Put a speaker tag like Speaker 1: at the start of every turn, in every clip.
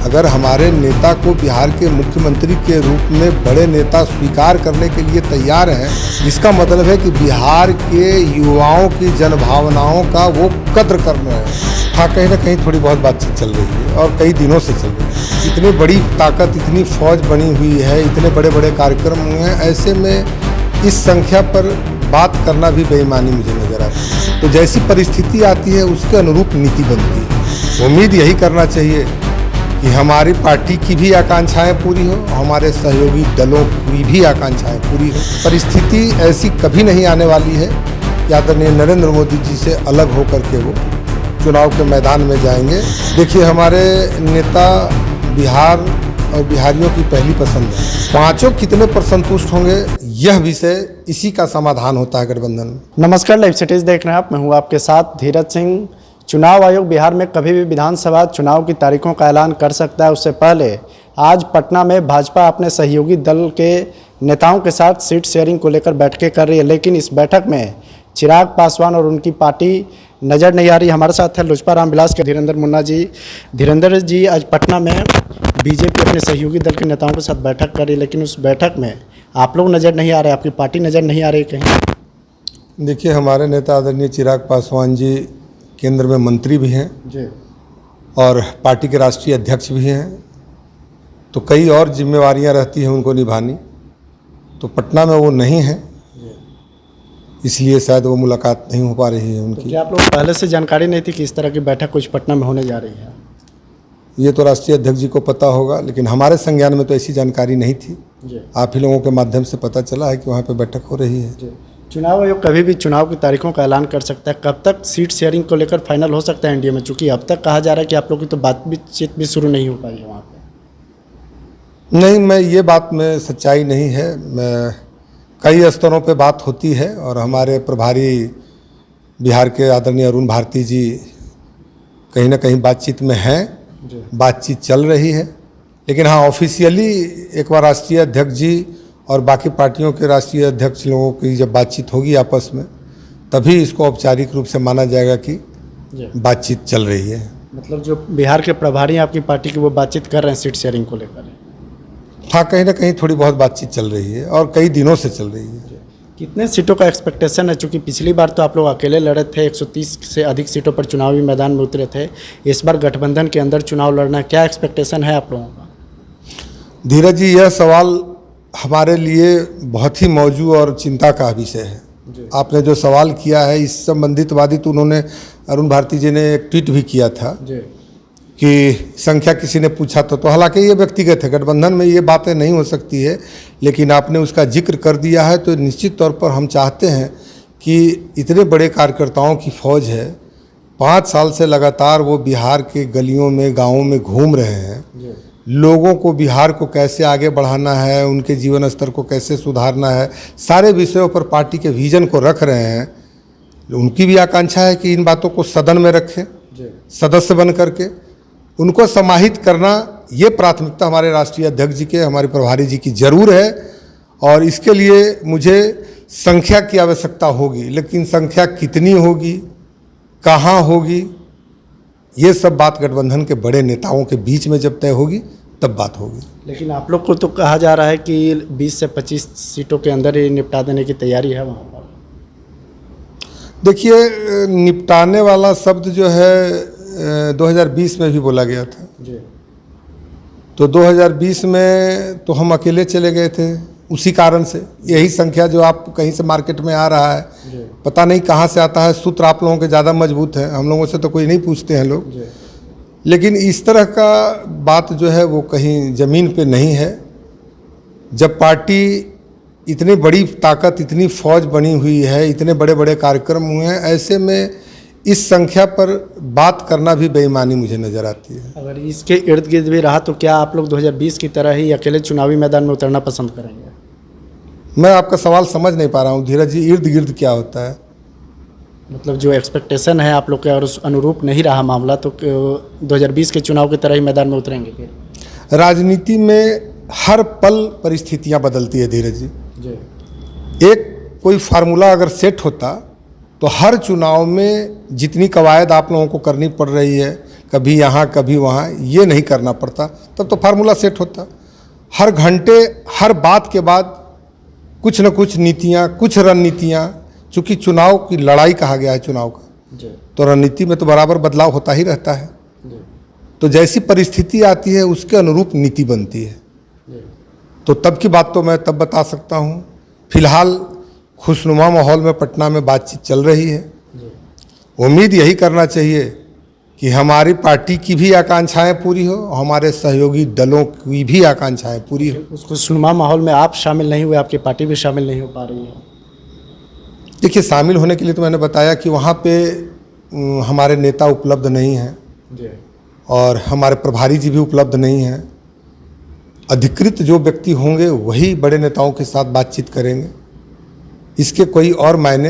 Speaker 1: अगर हमारे नेता को बिहार के मुख्यमंत्री के रूप में बड़े नेता स्वीकार करने के लिए तैयार हैं, इसका मतलब है कि बिहार के युवाओं की जनभावनाओं का वो कद्र कर रहे हैं। हाँ, कहीं ना कहीं थोड़ी बहुत बातचीत चल रही है और कई दिनों से चल रही है। इतनी बड़ी ताकत, इतनी फौज बनी हुई है, इतने बड़े बड़े कार्यक्रम हुए हैं, ऐसे में इस संख्या पर बात करना भी बेईमानी मुझे नजर आती है। तो जैसी परिस्थिति आती है उसके अनुरूप नीति बनती है। उम्मीद यही करना चाहिए कि हमारी पार्टी की भी आकांक्षाएं पूरी हो, हमारे सहयोगी दलों की भी आकांक्षाएं पूरी हो। परिस्थिति ऐसी कभी नहीं आने वाली है कि आदरणीय नरेंद्र मोदी जी से अलग होकर के वो चुनाव के मैदान में जाएंगे। देखिए, हमारे नेता बिहार और बिहारियों की पहली पसंद है। पांचों कितने पर संतुष्ट होंगे, यह विषय इसी का समाधान होता है गठबंधन में।
Speaker 2: नमस्कार, लाइव सिटीज देख रहे हैं आप। मैं हूं आपके साथ धीरज सिंह। चुनाव आयोग बिहार में कभी भी विधानसभा चुनाव की तारीखों का ऐलान कर सकता है। उससे पहले आज पटना में भाजपा अपने सहयोगी दल के नेताओं के साथ सीट शेयरिंग को लेकर बैठकें कर रही है, लेकिन इस बैठक में चिराग पासवान और उनकी पार्टी नज़र नहीं आ रही। हमारे साथ है लोजपा रामविलास के धीरेन्द्र मुन्ना जी। धीरेन्द्र जी, आज पटना में बीजेपी अपने सहयोगी दल के नेताओं के साथ बैठक कर रही है, लेकिन उस बैठक में आप लोग नज़र नहीं आ रहे, आपकी पार्टी नज़र नहीं आ रही कहीं।
Speaker 1: देखिए, हमारे नेता आदरणीय चिराग पासवान जी केंद्र में मंत्री भी हैं
Speaker 2: जी
Speaker 1: और पार्टी के राष्ट्रीय अध्यक्ष भी हैं, तो कई और जिम्मेवारियां रहती हैं उनको निभानी। तो पटना में वो नहीं है, इसलिए शायद वो मुलाकात नहीं हो पा रही है उनकी।
Speaker 2: तो क्या आप लोग पहले से जानकारी नहीं थी कि इस तरह की बैठक कुछ पटना में होने जा रही है?
Speaker 1: ये तो राष्ट्रीय अध्यक्ष जी को पता होगा, लेकिन हमारे संज्ञान में तो ऐसी जानकारी नहीं थी।
Speaker 2: जी।
Speaker 1: आप ही लोगों के माध्यम से पता चला है कि वहाँ पे बैठक हो रही है।
Speaker 2: जी। चुनाव आयोग कभी भी चुनाव की तारीखों का ऐलान कर सकता है। कब तक सीट शेयरिंग को लेकर फाइनल हो सकता है एनडीए में? चूंकि अब तक कहा जा रहा है कि आप लोग की तो बातचीत भी शुरू नहीं हो पाई है वहाँ पे।
Speaker 1: नहीं, मैं ये बात में सच्चाई नहीं है। मैं कई स्तरों पे बात होती है और हमारे प्रभारी बिहार के आदरणीय अरुण भारती जी कहीं ना कहीं बातचीत में हैं, बातचीत चल रही है। लेकिन हाँ, ऑफिशियली एक बार राष्ट्रीय अध्यक्ष जी और बाकी पार्टियों के राष्ट्रीय अध्यक्ष लोगों की जब बातचीत होगी आपस में, तभी इसको औपचारिक रूप से माना जाएगा कि बातचीत चल रही है।
Speaker 2: मतलब जो बिहार के प्रभारी हैं आपकी पार्टी की, वो बातचीत कर रहे हैं सीट शेयरिंग को लेकर?
Speaker 1: हाँ, कहीं ना कहीं थोड़ी बहुत बातचीत चल रही है और कई दिनों से चल रही है।
Speaker 2: कितने सीटों का एक्सपेक्टेशन है? चूँकि पिछली बार तो आप लोग अकेले लड़े थे, 130 से अधिक सीटों पर चुनावी मैदान में उतरे थे। इस बार गठबंधन के अंदर चुनाव लड़ना, क्या एक्सपेक्टेशन है आप लोगों का?
Speaker 1: धीरज जी, यह सवाल हमारे लिए बहुत ही मौजू और चिंता का विषय है। आपने जो सवाल किया है इस संबंधित वादित उन्होंने अरुण भारती जी ने एक ट्वीट भी किया था कि संख्या किसी ने पूछा तो हालांकि ये व्यक्तिगत है, गठबंधन में ये बातें नहीं हो सकती है, लेकिन आपने उसका जिक्र कर दिया है तो निश्चित तौर पर हम चाहते हैं कि इतने बड़े कार्यकर्ताओं की फौज है, 5 साल से लगातार वो बिहार के गलियों में, गाँवों में घूम रहे हैं। लोगों को बिहार को कैसे आगे बढ़ाना है, उनके जीवन स्तर को कैसे सुधारना है, सारे विषयों पर पार्टी के विजन को रख रहे हैं। उनकी भी आकांक्षा है कि इन बातों को सदन में रखें, सदस्य बन करके उनको समाहित करना, ये प्राथमिकता हमारे राष्ट्रीय अध्यक्ष जी के, हमारे प्रभारी जी की जरूर है। और इसके लिए मुझे संख्या की आवश्यकता होगी, लेकिन संख्या कितनी होगी, कहाँ होगी, ये सब बात गठबंधन के बड़े नेताओं के बीच में जब तय होगी तब बात होगी।
Speaker 2: लेकिन आप लोग को तो कहा जा रहा है कि 20 से 25 सीटों के अंदर ही निपटा देने की तैयारी है वहाँ पर।
Speaker 1: देखिए, निपटाने वाला शब्द जो है 2020 में भी बोला गया था
Speaker 2: जी।
Speaker 1: तो 2020 में तो हम अकेले चले गए थे, उसी कारण से यही संख्या जो आप कहीं से मार्केट में आ रहा है, पता नहीं कहाँ से आता है। सूत्र आप लोगों के ज़्यादा मजबूत है, हम लोगों से तो कोई नहीं पूछते हैं लोग। लेकिन इस तरह का बात जो है वो कहीं ज़मीन पे नहीं है। जब पार्टी इतनी बड़ी ताकत, इतनी फौज बनी हुई है, इतने बड़े बड़े कार्यक्रम हुए हैं, ऐसे में इस संख्या पर बात करना भी बेईमानी मुझे नज़र आती है।
Speaker 2: अगर इसके इर्द गिर्द भी रहा तो क्या आप लोग 2020 की तरह ही अकेले चुनावी मैदान में उतरना पसंद करेंगे?
Speaker 1: मैं आपका सवाल समझ नहीं पा रहा हूँ धीरज जी, इर्द गिर्द क्या होता है?
Speaker 2: मतलब जो एक्सपेक्टेशन है आप लोग के, अगर उस अनुरूप नहीं रहा मामला तो 2020 के चुनाव की तरह ही मैदान में उतरेंगे फिर?
Speaker 1: राजनीति में हर पल परिस्थितियां बदलती है धीरज जी। एक कोई फार्मूला अगर सेट होता तो हर चुनाव में जितनी कवायद आप लोगों को करनी पड़ रही है, कभी यहाँ कभी वहाँ, ये नहीं करना पड़ता, तब तो फार्मूला सेट होता। हर घंटे हर बात के बाद कुछ न कुछ नीतियाँ, कुछ रणनीतियाँ, चूँकि चुनाव की लड़ाई कहा गया है चुनाव का, तो रणनीति में तो बराबर बदलाव होता ही रहता है। तो जैसी परिस्थिति आती है उसके अनुरूप नीति बनती है। तो तब की बात तो मैं तब बता सकता हूँ। फिलहाल खुशनुमा माहौल में पटना में बातचीत चल रही है। उम्मीद यही करना चाहिए कि हमारी पार्टी की भी आकांक्षाएं पूरी हो, हमारे सहयोगी दलों की भी आकांक्षाएं पूरी हो।
Speaker 2: उस खुशनुमा माहौल में आप शामिल नहीं हुए, आपकी पार्टी भी शामिल नहीं हो पा रही है।
Speaker 1: देखिए, शामिल होने के लिए तो मैंने बताया कि वहाँ पे हमारे नेता उपलब्ध नहीं हैं और हमारे प्रभारी जी भी उपलब्ध नहीं हैं। अधिकृत जो व्यक्ति होंगे वही बड़े नेताओं के साथ बातचीत करेंगे। इसके कोई और मायने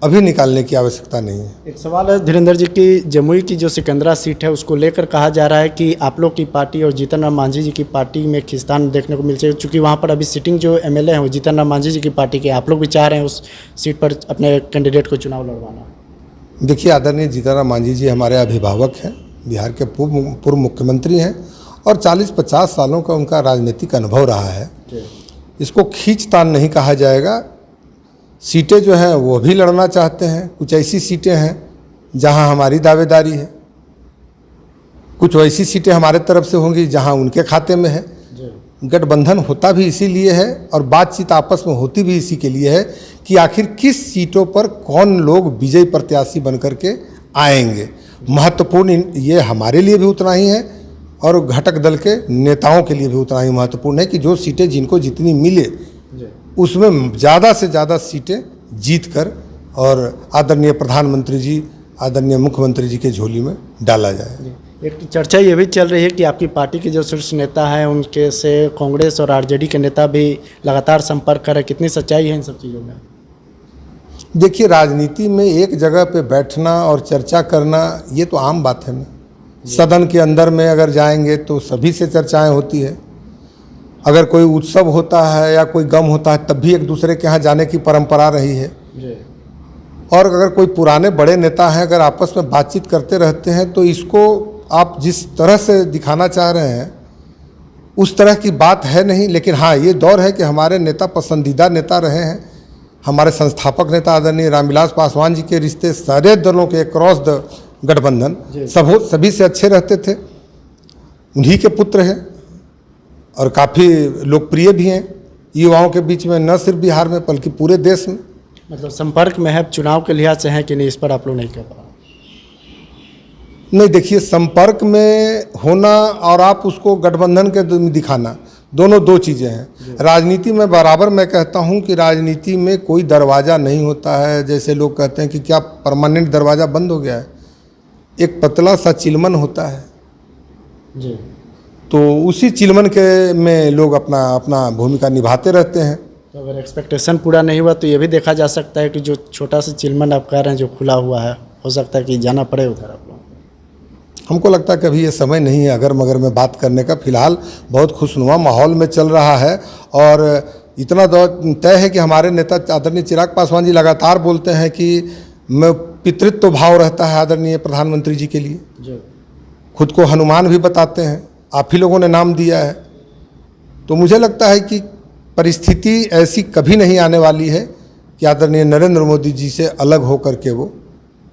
Speaker 1: अभी निकालने की आवश्यकता नहीं है।
Speaker 2: एक सवाल है धीरेन्द्र जी की, जमुई की जो सिकंदरा सीट है उसको लेकर कहा जा रहा है कि आप लोग की पार्टी और जीतन राम मांझी जी की पार्टी में खिंचातान देखने को मिल जाएगी, चूँकि वहाँ पर अभी सिटिंग जो एमएलए हैं वो जीतन राम मांझी जी की पार्टी के, आप लोग भी चाह रहे हैं उस सीट पर अपने कैंडिडेट को चुनाव लड़वाना।
Speaker 1: देखिए, आदरणीय जीतन राम मांझी जी हमारे अभिभावक हैं, बिहार के पूर्व मुख्यमंत्री हैं और 40-50 सालों का उनका राजनीतिक अनुभव रहा है। इसको खींचतान नहीं कहा जाएगा। सीटें जो हैं वो भी लड़ना चाहते हैं। कुछ ऐसी सीटें हैं जहां हमारी दावेदारी है, कुछ वैसी सीटें हमारे तरफ से होंगी जहां उनके खाते में है। गठबंधन होता भी इसीलिए है और बातचीत आपस में होती भी इसी के लिए है कि आखिर किस सीटों पर कौन लोग विजयी प्रत्याशी बनकर के आएंगे। महत्वपूर्ण ये हमारे लिए भी उतना ही है और घटक दल के नेताओं के लिए भी उतना ही महत्वपूर्ण है कि जो सीटें जिनको जितनी मिले उसमें ज़्यादा से ज़्यादा सीटें जीत कर और आदरणीय प्रधानमंत्री जी, आदरणीय मुख्यमंत्री जी के झोली में डाला जाए।
Speaker 2: एक चर्चा ये भी चल रही है कि आपकी पार्टी के जो शीर्ष नेता हैं उनके से कांग्रेस और आरजेडी के नेता भी लगातार संपर्क कर रहे हैं, कितनी सच्चाई है इन सब चीज़ों में?
Speaker 1: देखिए, राजनीति में एक जगह पे बैठना और चर्चा करना ये तो आम बात है ना। सदन के अंदर में अगर जाएंगे तो सभी से चर्चाएं होती है। अगर कोई उत्सव होता है या कोई गम होता है तब भी एक दूसरे के यहाँ जाने की परंपरा रही है। और अगर कोई पुराने बड़े नेता हैं, अगर आपस में बातचीत करते रहते हैं तो इसको आप जिस तरह से दिखाना चाह रहे हैं उस तरह की बात है नहीं। लेकिन हाँ, ये दौर है कि हमारे नेता पसंदीदा नेता रहे हैं। हमारे संस्थापक नेता आदरणीय रामविलास पासवान जी के रिश्ते सारे दलों के क्रॉस द गठबंधन सभी से अच्छे रहते थे। उन्हीं के पुत्र हैं और काफ़ी लोकप्रिय भी हैं युवाओं के बीच में, न सिर्फ बिहार में बल्कि पूरे देश में।
Speaker 2: मतलब संपर्क में है, चुनाव के लिहाज से है कि नहीं, इस पर आप लोग नहीं कह पा रहे?
Speaker 1: नहीं, देखिए, संपर्क में होना और आप उसको गठबंधन के दिखाना, दोनों दो चीज़ें हैं। राजनीति में बराबर मैं कहता हूं कि राजनीति में कोई दरवाज़ा नहीं होता है। जैसे लोग कहते हैं कि क्या परमानेंट दरवाज़ा बंद हो गया है, एक पतला सा चिलमन होता है
Speaker 2: जी।
Speaker 1: तो उसी चिलमन के में लोग अपना भूमिका निभाते रहते हैं।
Speaker 2: तो अगर एक्सपेक्टेशन पूरा नहीं हुआ तो ये भी देखा जा सकता है कि जो छोटा सा चिलमन आप कह रहे हैं जो खुला हुआ है, हो सकता है कि जाना पड़े उधर आप लोग।
Speaker 1: हमको लगता है कि अभी ये समय नहीं है अगर मगर में बात करने का। फिलहाल बहुत खुशनुमा माहौल में चल रहा है और इतना तय है कि हमारे नेता आदरणीय चिराग पासवान जी लगातार बोलते हैं कि मैं पितृत्व भाव रहता है आदरणीय प्रधानमंत्री जी के लिए। खुद को हनुमान भी बताते हैं, आप ही लोगों ने नाम दिया है। तो मुझे लगता है कि परिस्थिति ऐसी कभी नहीं आने वाली है कि आदरणीय नरेंद्र मोदी जी से अलग होकर के वो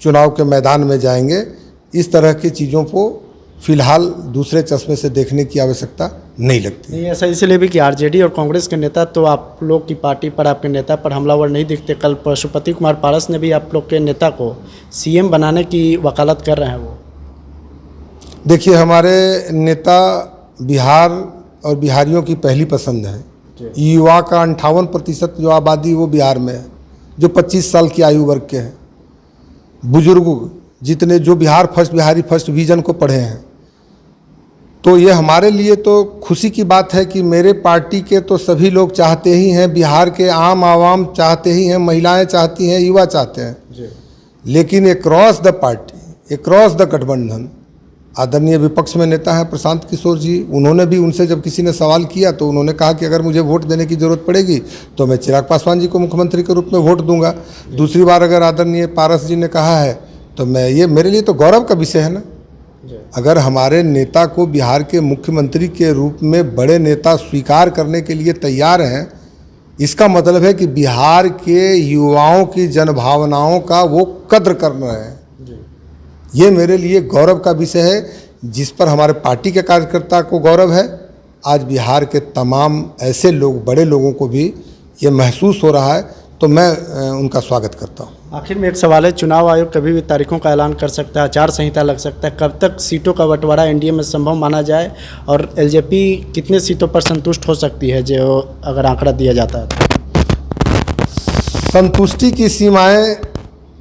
Speaker 1: चुनाव के मैदान में जाएंगे। इस तरह की चीज़ों को फिलहाल दूसरे चश्मे से देखने की आवश्यकता नहीं लगती।
Speaker 2: नहीं, ऐसा इसलिए भी कि आरजेडी और कांग्रेस के नेता तो आप लोग की पार्टी पर, आपके नेता पर हमलावर नहीं दिखते। कल पशुपति कुमार पारस ने भी आप लोग के नेता को सीएम बनाने की वकालत कर रहे हैं। वो
Speaker 1: देखिए, हमारे नेता बिहार और बिहारियों की पहली पसंद है। युवा का 58% जो आबादी वो बिहार में है, जो 25 साल की आयु वर्ग के हैं। बुजुर्ग जितने जो बिहारी फर्स्ट विजन को पढ़े हैं, तो ये हमारे लिए तो खुशी की बात है कि मेरे पार्टी के तो सभी लोग चाहते ही हैं, बिहार के आम आवाम चाहते ही हैं, महिलाएं चाहती हैं, युवा चाहते हैं। लेकिन across the party, across the गठबंधन आदरणीय विपक्ष में नेता हैं प्रशांत किशोर जी, उन्होंने भी उनसे जब किसी ने सवाल किया तो उन्होंने कहा कि अगर मुझे वोट देने की ज़रूरत पड़ेगी तो मैं चिराग पासवान जी को मुख्यमंत्री के रूप में वोट दूंगा। दूसरी बार अगर आदरणीय पारस जी ने कहा है तो मैं, ये मेरे लिए तो गौरव का विषय है ना अगर हमारे नेता को बिहार के मुख्यमंत्री के रूप में बड़े नेता स्वीकार करने के लिए तैयार हैं, इसका मतलब है कि बिहार के युवाओं की जनभावनाओं का वो कद्र कर रहे हैं। ये मेरे लिए गौरव का विषय है, जिस पर हमारे पार्टी के कार्यकर्ता को गौरव है। आज बिहार के तमाम ऐसे लोग, बड़े लोगों को भी ये महसूस हो रहा है, तो मैं उनका स्वागत करता हूँ।
Speaker 2: आखिर में एक सवाल है, चुनाव आयोग कभी भी तारीखों का ऐलान कर सकता है, आचार संहिता लग सकता है, कब तक सीटों का बंटवारा एनडीए में संभव माना जाए और एलजेपी कितने सीटों पर संतुष्ट हो सकती है जो अगर आंकड़ा दिया जाता है?
Speaker 1: संतुष्टि की सीमाएं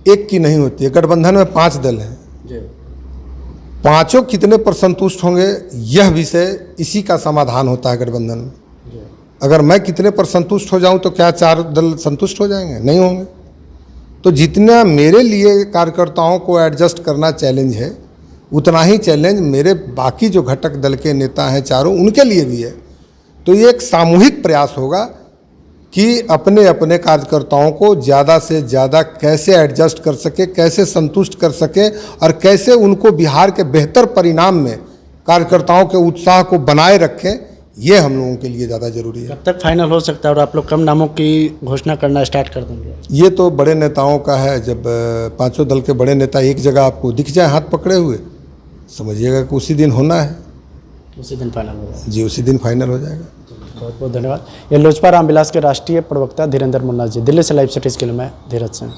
Speaker 1: एक की नहीं होती है। गठबंधन में 5 दल हैं, पांचों कितने पर संतुष्ट होंगे यह विषय इसी का समाधान होता है गठबंधन में। अगर मैं कितने पर संतुष्ट हो जाऊं तो क्या 4 दल संतुष्ट हो जाएंगे? नहीं होंगे। तो जितना मेरे लिए कार्यकर्ताओं को एडजस्ट करना चैलेंज है, उतना ही चैलेंज मेरे बाकी जो घटक दल के नेता हैं चारों, उनके लिए भी है। तो ये एक सामूहिक प्रयास होगा कि अपने अपने कार्यकर्ताओं को ज़्यादा से ज़्यादा कैसे एडजस्ट कर सके, कैसे संतुष्ट कर सके और कैसे उनको बिहार के बेहतर परिणाम में कार्यकर्ताओं के उत्साह को बनाए रखें, ये हम लोगों के लिए ज़्यादा ज़रूरी है।
Speaker 2: कब तक फाइनल हो सकता है और आप लोग कम नामों की घोषणा करना स्टार्ट कर देंगे?
Speaker 1: ये तो बड़े नेताओं का है। जब पांचों दल के बड़े नेता एक जगह आपको दिख जाए हाथ पकड़े हुए, समझिएगा कि उसी दिन होना है।
Speaker 2: उसी दिन फाइनल हो जाएगा?
Speaker 1: जी, उसी दिन फाइनल हो जाएगा।
Speaker 2: बहुत बहुत धन्यवाद। ये लोजपा रामविलास के राष्ट्रीय प्रवक्ता धीरेन्द्र मुन्ना जी। दिल्ली से लाइव सिटीज़ के लिए मैं धीरज सिंह।